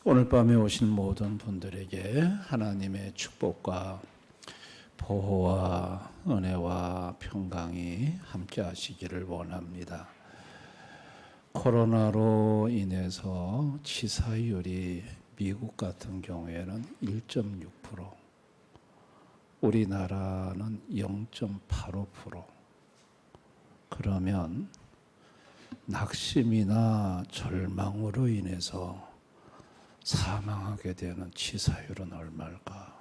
오늘 밤에 오신 모든 분들에게 하나님의 축복과 보호와 은혜와 평강이 함께 하시기를 원합니다. 코로나로 인해서 치사율이 미국 같은 경우에는 1.6%, 우리나라는 0.85%. 그러면 낙심이나 절망으로 인해서 사망하게 되는 치사율은 얼마일까?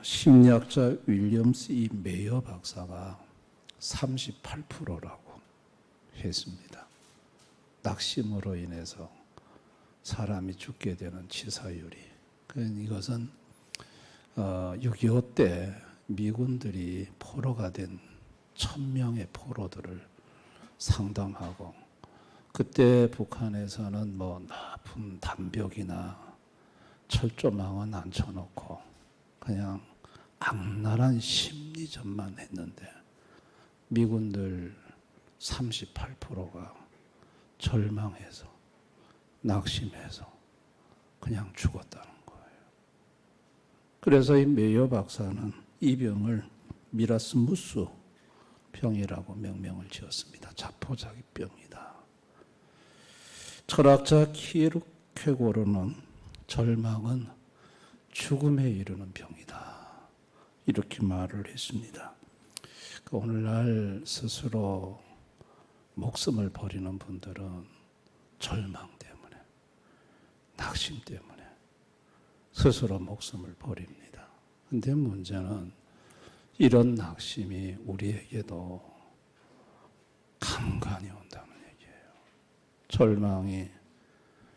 심리학자 윌리엄스 E. 메이어 박사가 38%라고 했습니다. 낙심으로 인해서 사람이 죽게 되는 치사율이. 이것은 6.25 때 미군들이 포로가 된 1000명의 포로들을 상담하고, 그때 북한에서는 나쁜 담벽이나 철조망은 안 쳐놓고 그냥 악랄한 심리전만 했는데 미군들 38%가 절망해서 낙심해서 그냥 죽었다는 거예요. 그래서 이 메이어 박사는 이 병을 미라스무스 병이라고 명명을 지었습니다. 자포자기병이다. 철학자 키에르케고르는 절망은 죽음에 이르는 병이다, 이렇게 말을 했습니다. 오늘날 스스로 목숨을 버리는 분들은 절망 때문에, 낙심 때문에 스스로 목숨을 버립니다. 근데 문제는 이런 낙심이 우리에게도 간간히 온다는 얘기예요. 절망이,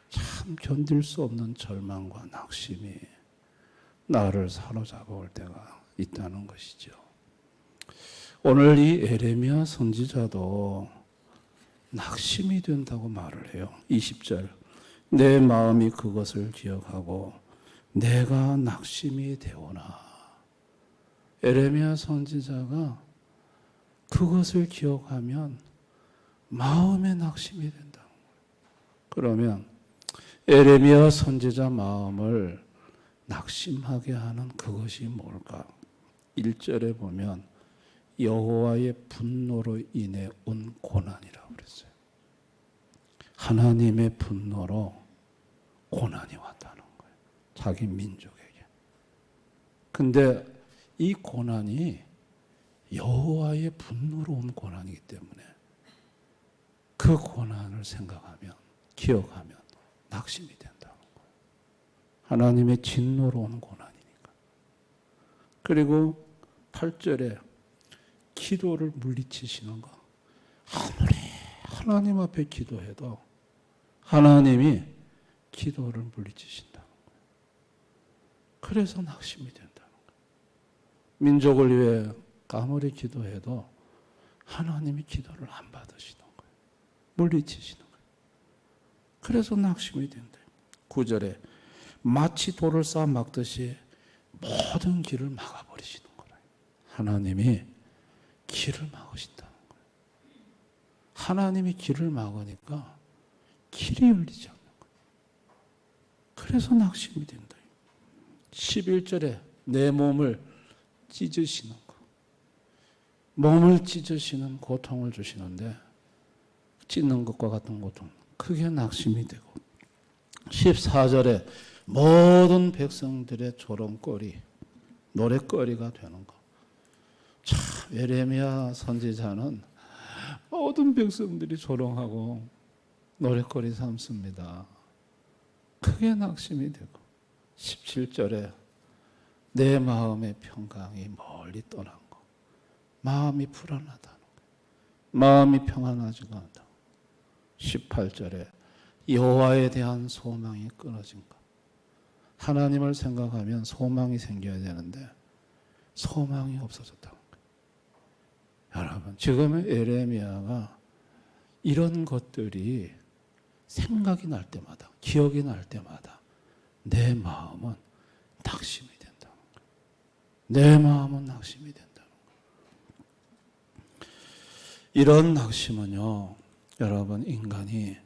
참 견딜 수 없는 절망과 낙심이 나를 사로잡아 올 때가 있다는 것이죠. 오늘 이 에레미야 선지자도 낙심이 된다고 말을 해요. 20절, 내 마음이 그것을 기억하고 내가 낙심이 되오나. 에레미야 선지자가 그것을 기억하면 마음에 낙심이 된다는 거예요. 그러면 에레미야 선지자 마음을 낙심하게 하는 그것이 뭘까? 1절에 보면 여호와의 분노로 인해 온 고난이라고 그랬어요. 하나님의 분노로 고난이 왔다는 거예요, 자기 민족에게. 근데 이 고난이 여호와의 분노로 온 고난이기 때문에 그 고난을 생각하면, 기억하면 낙심이 된다는 거예요. 하나님의 진노로 온 고난이니까. 그리고 8절에 기도를 물리치시는 거. 아무리 하나님 앞에 기도해도 하나님이 기도를 물리치신다는 거예요. 그래서 낙심이 된다는 거예요. 민족을 위해 아무리 기도해도 하나님이 기도를 안 받으시는 거예요. 물리치시는 거예요. 그래서 낙심이 된다. 9절에 마치 돌을 쌓아 막듯이 모든 길을 막아버리시는 거예요. 하나님이 길을 막으신다는 거예요. 하나님이 길을 막으니까 길이 열리지 않는 거예요. 그래서 낙심이 된다. 11절에 내 몸을 찢으시는 거. 몸을 찢으시는 고통을 주시는데, 찢는 것과 같은 고통, 그게 낙심이 되고, 14절에 모든 백성들의 조롱거리, 노랫거리가 되는 거. 참, 예레미야 선지자는 모든 백성들이 조롱하고 노랫거리 삼습니다. 그게 낙심이 되고, 17절에 내 마음의 평강이 멀리 떠난 거. 마음이 불안하다는 거. 마음이 평안하지가 않다. 18절에 여호와에 대한 소망이 끊어진 것. 하나님을 생각하면 소망이 생겨야 되는데 소망이 없어졌다는 거예요. 여러분, 지금의 에레미야가 이런 것들이 생각이 날 때마다, 기억이 날 때마다 내 마음은 낙심이 된다는 거예요. 내 마음은 낙심이 된다는 거예요. 이런 낙심은요, 여러분, 인간이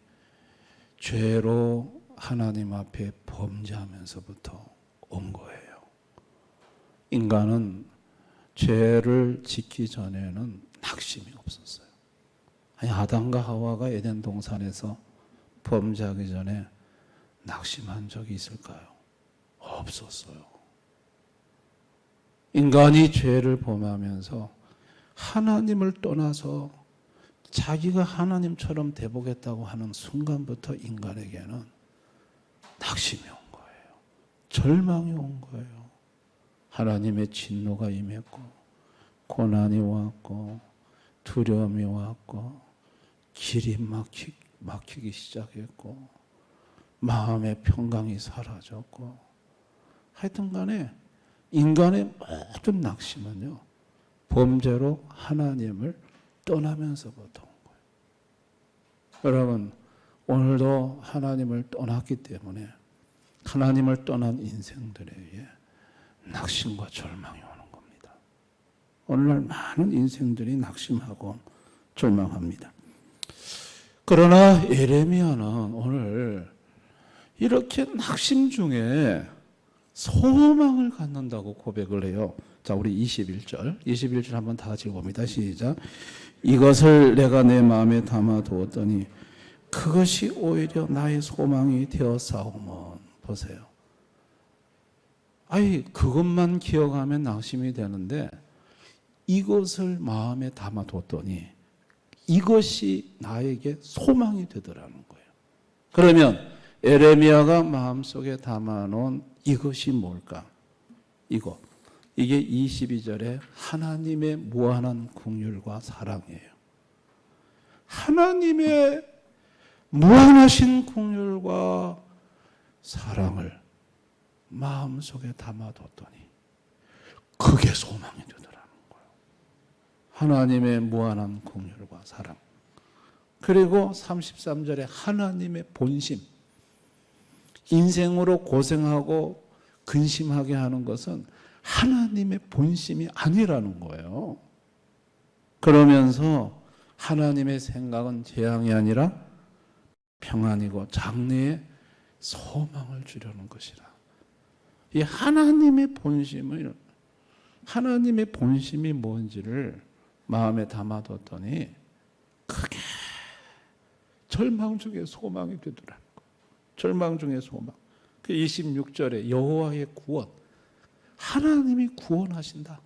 죄로 하나님 앞에 범죄하면서부터 온 거예요. 인간은 죄를 짓기 전에는 낙심이 없었어요. 아니, 아담과 하와가 에덴 동산에서 범죄하기 전에 낙심한 적이 있을까요? 없었어요. 인간이 죄를 범하면서 하나님을 떠나서 자기가 하나님처럼 돼보겠다고 하는 순간부터 인간에게는 낙심이 온 거예요. 절망이 온 거예요. 하나님의 진노가 임했고, 고난이 왔고, 두려움이 왔고, 길이 막히기 시작했고, 마음의 평강이 사라졌고, 하여튼 간에 인간의 모든 낙심은요, 범죄로 하나님을 떠나면서부터 온 거예요. 여러분, 오늘도 하나님을 떠났기 때문에 하나님을 떠난 인생들에게 낙심과 절망이 오는 겁니다. 오늘날 많은 인생들이 낙심하고 절망합니다. 그러나 예레미야는 오늘 이렇게 낙심 중에 소망을 갖는다고 고백을 해요. 자, 우리 21절 한번 다 같이 봅니다. 시작. 이것을 내가 내 마음에 담아두었더니 그것이 오히려 나의 소망이 되었사오면. 보세요. 아니, 그것만 기억하면 낙심이 되는데 이것을 마음에 담아뒀더니 이것이 나에게 소망이 되더라는 거예요. 그러면 예레미야가 마음속에 담아놓은 이것이 뭘까? 이게 22절에 하나님의 무한한 긍휼과 사랑이에요. 하나님의 무한하신 긍휼과 사랑을 마음속에 담아뒀더니 그게 소망이 되더라는 거예요. 하나님의 무한한 긍휼과 사랑. 그리고 33절에 하나님의 본심. 인생으로 고생하고 근심하게 하는 것은 하나님의 본심이 아니라는 거예요. 그러면서 하나님의 생각은 재앙이 아니라 평안이고 장래에 소망을 주려는 것이라. 이 하나님의 본심이 뭔지를 마음에 담아뒀더니 그게 절망 중에 소망이 되더라는 거예요. 절망 중에 소망. 그 26절에 여호와의 구원. 하나님이 구원하신다.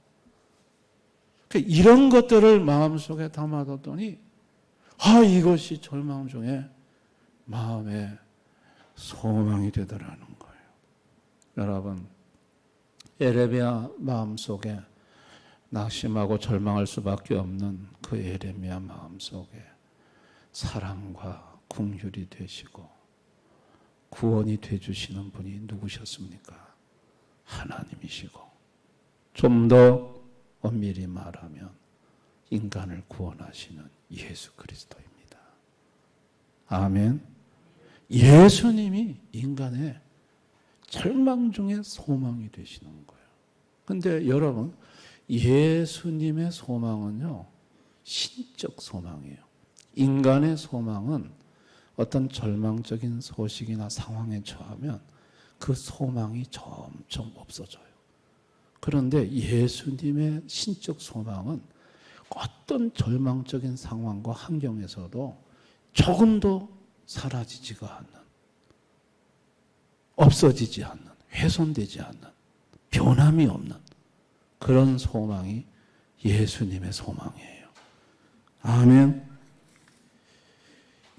이런 것들을 마음속에 담아뒀더니 이것이 절망 중에 마음에 소망이 되더라는 거예요. 여러분, 예레미야 마음속에 낙심하고 절망할 수밖에 없는 그 예레미야 마음속에 사랑과 긍휼이 되시고 구원이 되주시는 분이 누구셨습니까? 하나님이시고, 좀 더 엄밀히 말하면 인간을 구원하시는 예수 그리스도입니다. 아멘. 예수님이 인간의 절망 중에 소망이 되시는 거예요. 근데 여러분, 예수님의 소망은요, 신적 소망이에요. 인간의 소망은 어떤 절망적인 소식이나 상황에 처하면 그 소망이 점점 없어져요. 그런데 예수님의 신적 소망은 어떤 절망적인 상황과 환경에서도 조금도 사라지지가 않는, 없어지지 않는, 훼손되지 않는, 변함이 없는 그런 소망이 예수님의 소망이에요. 아멘.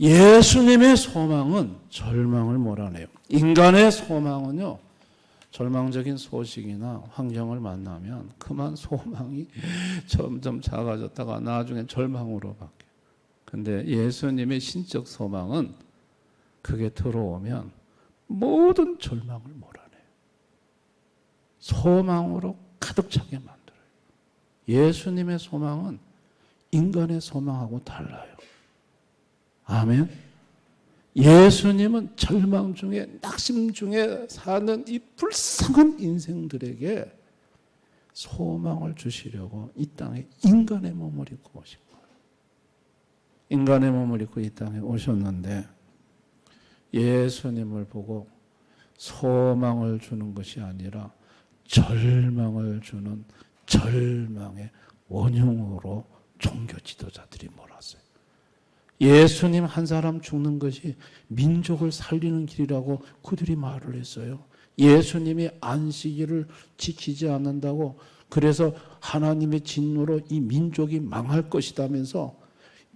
예수님의 소망은 절망을 몰아내요. 인간의 소망은요, 절망적인 소식이나 환경을 만나면 그만 소망이 점점 작아졌다가 나중에 절망으로 바뀌어요. 근데 예수님의 신적 소망은 그게 들어오면 모든 절망을 몰아내요. 소망으로 가득 차게 만들어요. 예수님의 소망은 인간의 소망하고 달라요. 아멘. 예수님은 절망 중에, 낙심 중에 사는 이 불쌍한 인생들에게 소망을 주시려고 이 땅에 인간의 몸을 입고 오신 거예요. 인간의 몸을 입고 이 땅에 오셨는데 예수님을 보고 소망을 주는 것이 아니라 절망을 주는 절망의 원흉으로 종교 지도자들이 몰았어요. 예수님 한 사람 죽는 것이 민족을 살리는 길이라고 그들이 말을 했어요. 예수님이 안식일을 지키지 않는다고, 그래서 하나님의 진노로 이 민족이 망할 것이다면서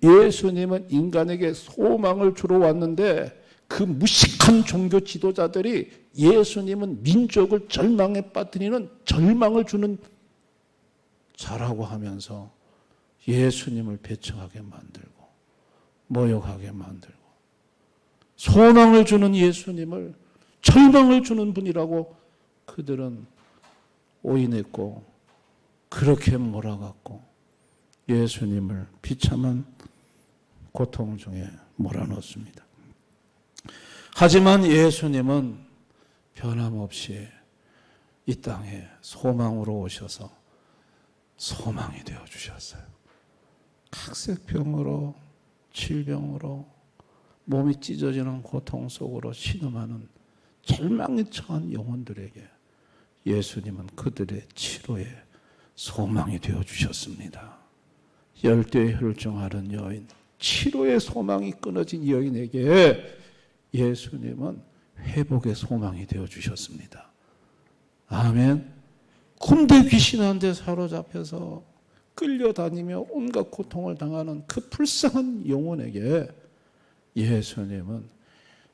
예수님은 인간에게 소망을 주러 왔는데 그 무식한 종교 지도자들이 예수님은 민족을 절망에 빠뜨리는 절망을 주는 자라고 하면서 예수님을 배척하게 만들고 모욕하게 만들고 소망을 주는 예수님을 절망을 주는 분이라고 그들은 오인했고 그렇게 몰아갔고 예수님을 비참한 고통 중에 몰아넣었습니다. 하지만 예수님은 변함없이 이 땅에 소망으로 오셔서 소망이 되어주셨어요. 각색병으로 질병으로 몸이 찢어지는 고통 속으로 신음하는 절망에 처한 영혼들에게 예수님은 그들의 치료의 소망이 되어주셨습니다. 열대에 혈증하는 여인, 치료의 소망이 끊어진 여인에게 예수님은 회복의 소망이 되어주셨습니다. 아멘. 군대 귀신한테 사로잡혀서 끌려다니며 온갖 고통을 당하는 그 불쌍한 영혼에게 예수님은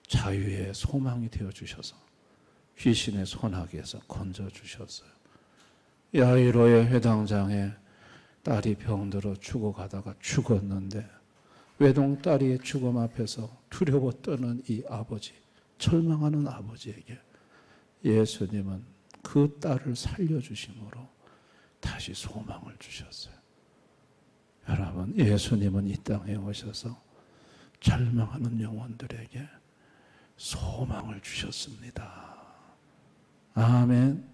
자유의 소망이 되어주셔서 귀신의 손아귀에서 건져주셨어요. 야이로의 회당장에 딸이 병들어 죽어가다가 죽었는데 외동딸이의 죽음 앞에서 두려워 떠는 이 아버지, 절망하는 아버지에게 예수님은 그 딸을 살려주심으로 다시 소망을 주셨어요. 여러분, 예수님은 이 땅에 오셔서 절망하는 영혼들에게 소망을 주셨습니다. 아멘.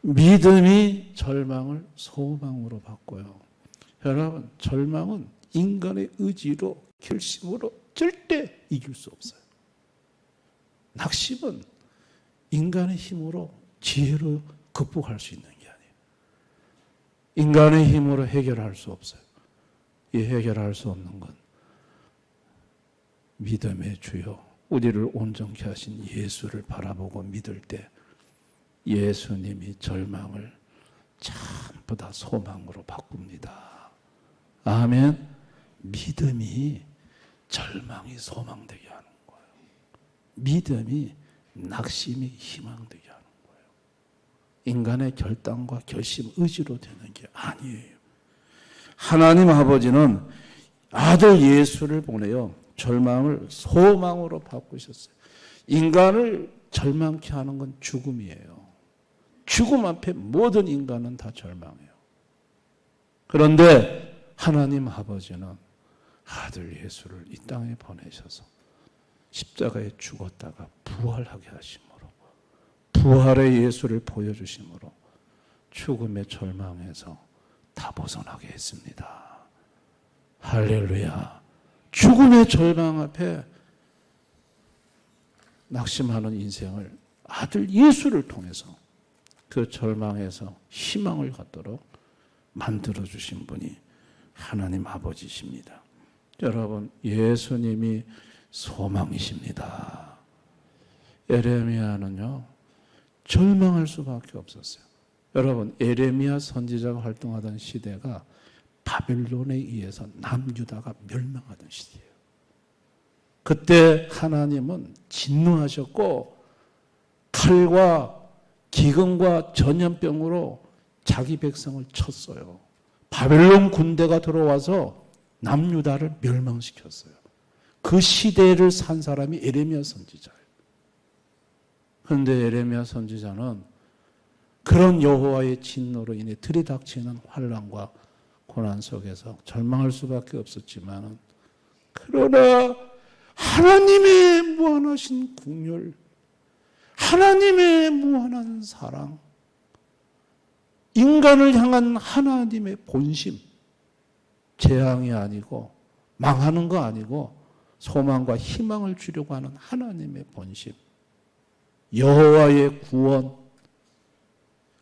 믿음이 절망을 소망으로 바꿔요. 여러분, 절망은 인간의 의지로, 결심으로 절대 이길 수 없어요. 낙심은 인간의 힘으로, 지혜로 극복할 수 있는 게 아니에요. 인간의 힘으로 해결할 수 없어요. 이 해결할 수 없는 건 믿음의 주요, 우리를 온전케 하신 예수를 바라보고 믿을 때 예수님이 절망을 전부 다 소망으로 바꿉니다. 아멘. 믿음이 절망이 소망되게 하는 거예요. 믿음이 낙심이 희망되게 하는 거예요. 인간의 결단과 결심, 의지로 되는 게 아니에요. 하나님 아버지는 아들 예수를 보내요. 절망을 소망으로 바꾸셨어요. 인간을 절망케 하는 건 죽음이에요. 죽음 앞에 모든 인간은 다 절망해요. 그런데 하나님 아버지는 아들 예수를 이 땅에 보내셔서 십자가에 죽었다가 부활하게 하심으로, 부활의 예수를 보여주심으로 죽음의 절망에서 다 벗어나게 했습니다. 할렐루야. 죽음의 절망 앞에 낙심하는 인생을 아들 예수를 통해서 그 절망에서 희망을 갖도록 만들어주신 분이 하나님 아버지십니다. 여러분, 예수님이 소망이십니다. 에레미야는요, 절망할 수밖에 없었어요. 여러분, 에레미야 선지자가 활동하던 시대가 바벨론에 의해서 남유다가 멸망하던 시대예요. 그때 하나님은 진노하셨고 칼과 기근과 전염병으로 자기 백성을 쳤어요. 바벨론 군대가 들어와서 남유다를 멸망시켰어요. 그 시대를 산 사람이 에레미야 선지자예요. 그런데 에레미야 선지자는 그런 여호와의 진노로 인해 들이닥치는 환난과 고난 속에서 절망할 수밖에 없었지만, 그러나 하나님의 무한하신 긍휼, 하나님의 무한한 사랑, 인간을 향한 하나님의 본심, 재앙이 아니고 망하는 거 아니고 소망과 희망을 주려고 하는 하나님의 본심, 여호와의 구원,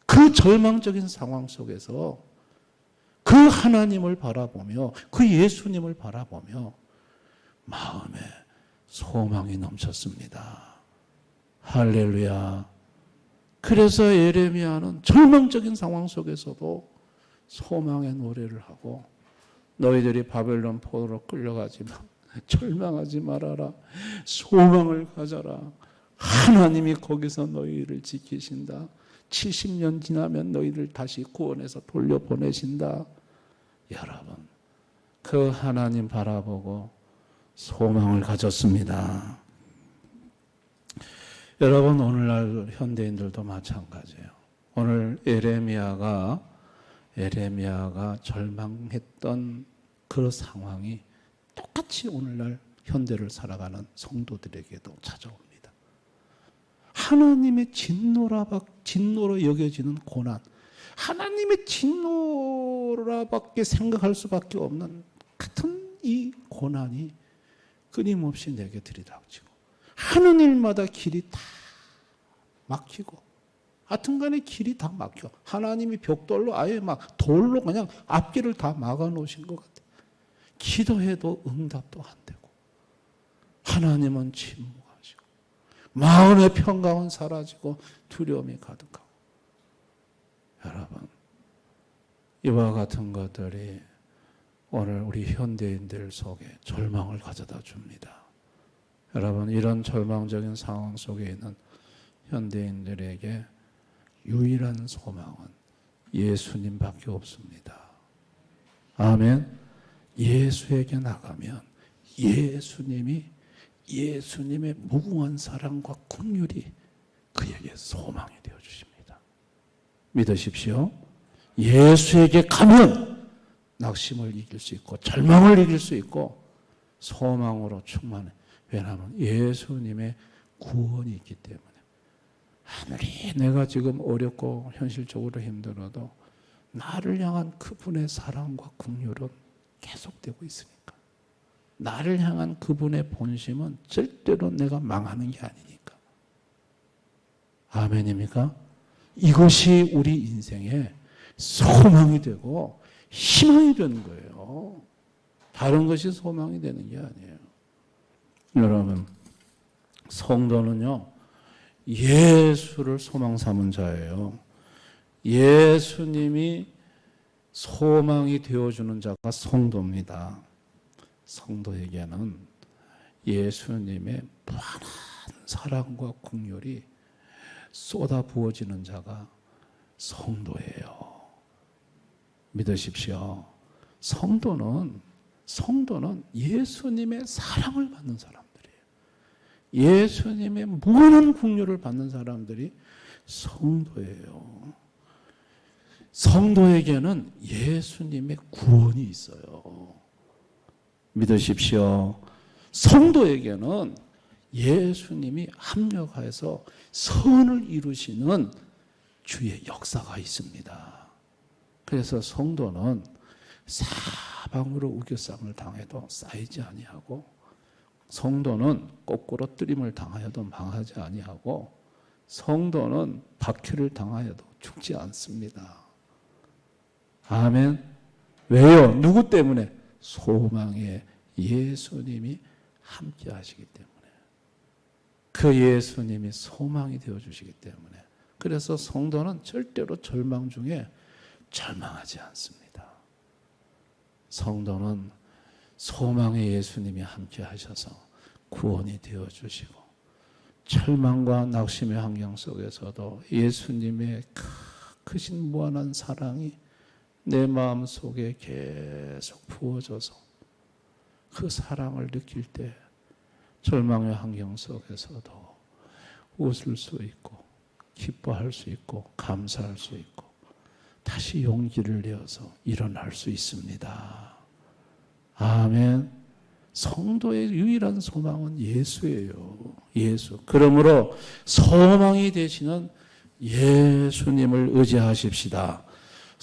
그 절망적인 상황 속에서 그 하나님을 바라보며 그 예수님을 바라보며 마음에 소망이 넘쳤습니다. 할렐루야. 그래서 예레미야는 절망적인 상황 속에서도 소망의 노래를 하고 너희들이 바벨론 포로로 끌려가지만 절망하지 말아라. 소망을 가져라. 하나님이 거기서 너희를 지키신다. 70년 지나면 너희를 다시 구원해서 돌려보내신다. 여러분, 그 하나님 바라보고 소망을 가졌습니다. 여러분, 오늘날 현대인들도 마찬가지예요. 오늘 예레미야가 절망했던 그 상황이 똑같이 오늘날 현대를 살아가는 성도들에게도 찾아옵니다. 하나님의 진노로 여겨지는 고난, 하나님의 진노라밖에 생각할 수밖에 없는 같은 이 고난이 끊임없이 내게 들이닥치고 하는 일마다 길이 다 막히고 하여튼간에 길이 다 막혀. 하나님이 벽돌로 아예 막 돌로 그냥 앞길을 다 막아놓으신 것 같아요. 기도해도 응답도 안 되고 하나님은 침묵하시고 마음의 평강은 사라지고 두려움이 가득하고. 여러분, 이와 같은 것들이 오늘 우리 현대인들 속에 절망을 가져다 줍니다. 여러분, 이런 절망적인 상황 속에 있는 현대인들에게 유일한 소망은 예수님밖에 없습니다. 아멘. 예수에게 나가면 예수님의 무궁한 사랑과 긍휼이 그에게 소망이 되어 주십니다. 믿으십시오. 예수에게 가면 낙심을 이길 수 있고 절망을 이길 수 있고 소망으로 충만해. 왜냐하면 예수님의 구원이 있기 때문에. 아무리 내가 지금 어렵고 현실적으로 힘들어도 나를 향한 그분의 사랑과 긍휼은 계속되고 있으니까. 나를 향한 그분의 본심은 절대로 내가 망하는 게 아니니까. 아멘입니까? 이것이 우리 인생의 소망이 되고 희망이 되는 거예요. 다른 것이 소망이 되는 게 아니에요. 여러분, 성도는요, 예수를 소망 삼은 자예요. 예수님이 소망이 되어주는 자가 성도입니다. 성도에게는 예수님의 무한한 사랑과 긍휼이 쏟아 부어지는 자가 성도예요. 믿으십시오. 성도는 예수님의 사랑을 받는 사람들이에요. 예수님의 무한한 긍휼을 받는 사람들이 성도예요. 성도에게는 예수님의 구원이 있어요. 믿으십시오. 성도에게는 예수님이 합력하여서 선을 이루시는 주의 역사가 있습니다. 그래서 성도는 사방으로 우겨쌈을 당해도 쌓이지 아니하고, 성도는 거꾸로 뜨림을 당하여도 망하지 아니하고, 성도는 박해를 당하여도 죽지 않습니다. 아멘. 왜요? 누구 때문에? 소망의 예수님이 함께 하시기 때문에. 그 예수님이 소망이 되어주시기 때문에. 그래서 성도는 절대로 절망 중에 절망하지 않습니다. 성도는 소망의 예수님이 함께 하셔서 구원이 되어주시고, 절망과 낙심의 환경 속에서도 예수님의 크신 무한한 사랑이 내 마음 속에 계속 부어져서 그 사랑을 느낄 때 절망의 환경 속에서도 웃을 수 있고 기뻐할 수 있고 감사할 수 있고 다시 용기를 내어서 일어날 수 있습니다. 아멘. 성도의 유일한 소망은 예수예요. 예수. 그러므로 소망이 되시는 예수님을 의지하십시다.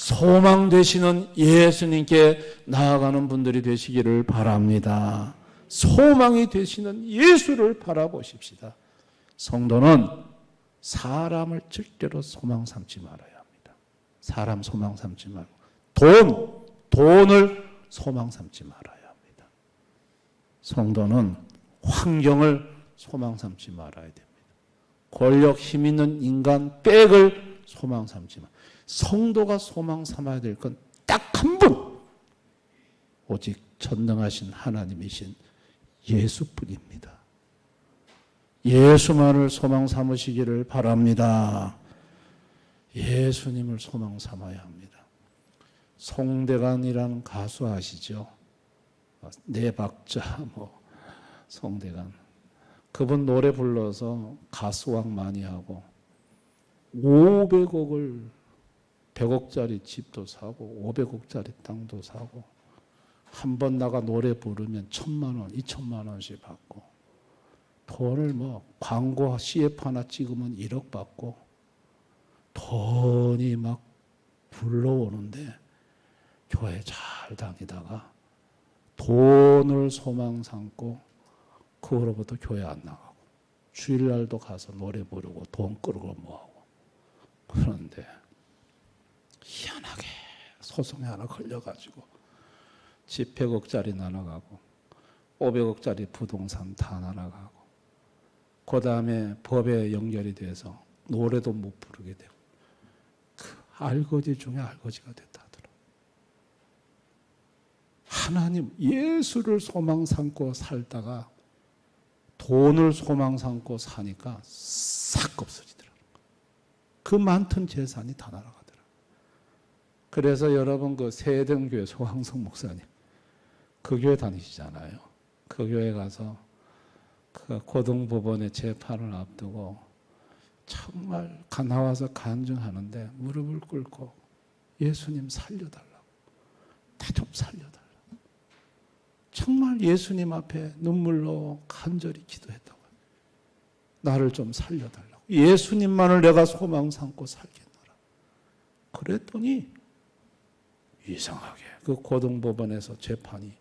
소망 되시는 예수님께 나아가는 분들이 되시기를 바랍니다. 소망이 되시는 예수를 바라보십시다. 성도는 사람을 절대로 소망 삼지 말아야 합니다. 사람 소망 삼지 말고 돈을 소망 삼지 말아야 합니다. 성도는 환경을 소망 삼지 말아야 됩니다. 권력, 힘 있는 인간, 백을 소망 삼지 마. 성도가 소망 삼아야 될 건 딱 한 분, 오직 전능하신 하나님이신 예수뿐입니다. 예수만을 소망 삼으시기를 바랍니다. 예수님을 소망 삼아야 합니다. 송대관이라는 가수 아시죠? 네 박자 송대관. 그분 노래 불러서 가수왕 많이 하고 500억을 100억짜리 집도 사고 500억짜리 땅도 사고 한 번 나가 노래 부르면 1,000만 원, 2,000만 원씩 받고 돈을 광고 CF 하나 찍으면 1억 받고 돈이 막 불러오는데 교회 잘 다니다가 돈을 소망 삼고 그거로부터 교회 안 나가고 주일날도 가서 노래 부르고 돈 끌고 뭐하고 그런데 희한하게 소송에 하나 걸려가지고 집 100억짜리 날아가고 500억짜리 부동산 다 날아가고 그 다음에 법에 연결이 돼서 노래도 못 부르게 되고 그 알거지 중에 알거지가 됐다 하더라고요. 하나님 예수를 소망 삼고 살다가 돈을 소망 삼고 사니까 싹 없어지더라고요. 그 많던 재산이 다 날아가더라고요. 그래서 여러분 그 세등교회 소황성 목사님 그 교회 다니시잖아요. 그 교회 가서 그 고등법원의 재판을 앞두고 정말 나와서 간증하는데 무릎을 꿇고 예수님 살려달라고, 나 좀 살려달라고. 정말 예수님 앞에 눈물로 간절히 기도했다고. 나를 좀 살려달라고. 예수님만을 내가 소망 삼고 살겠노라. 그랬더니 이상하게 그 고등법원에서 재판이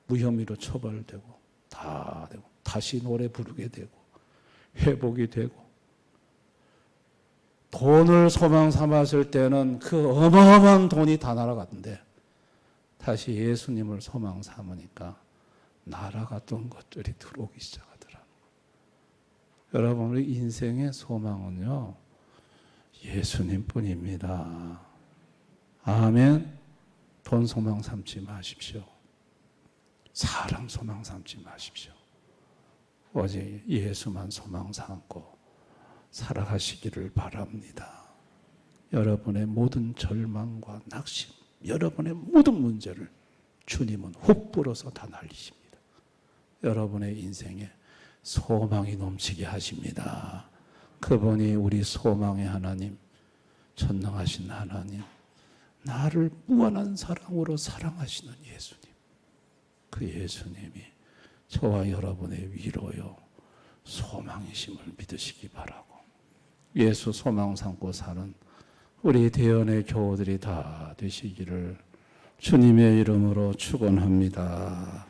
무혐의로 처벌되고 다 되고 다시 노래 부르게 되고 회복이 되고 돈을 소망 삼았을 때는 그 어마어마한 돈이 다 날아갔는데 다시 예수님을 소망 삼으니까 날아갔던 것들이 들어오기 시작하더라고요. 여러분 우리 인생의 소망은요 예수님뿐입니다. 아멘. 돈 소망 삼지 마십시오. 사람 소망 삼지 마십시오. 오직 예수만 소망 삼고 살아가시기를 바랍니다. 여러분의 모든 절망과 낙심, 여러분의 모든 문제를 주님은 훅 불어서 다 날리십니다. 여러분의 인생에 소망이 넘치게 하십니다. 그분이 우리 소망의 하나님, 전능하신 하나님, 나를 무한한 사랑으로 사랑하시는 예수님, 그 예수님이 저와 여러분의 위로요 소망이심을 믿으시기 바라고 예수 소망 삼고 사는 우리 대연의 교우들이 다 되시기를 주님의 이름으로 축원합니다.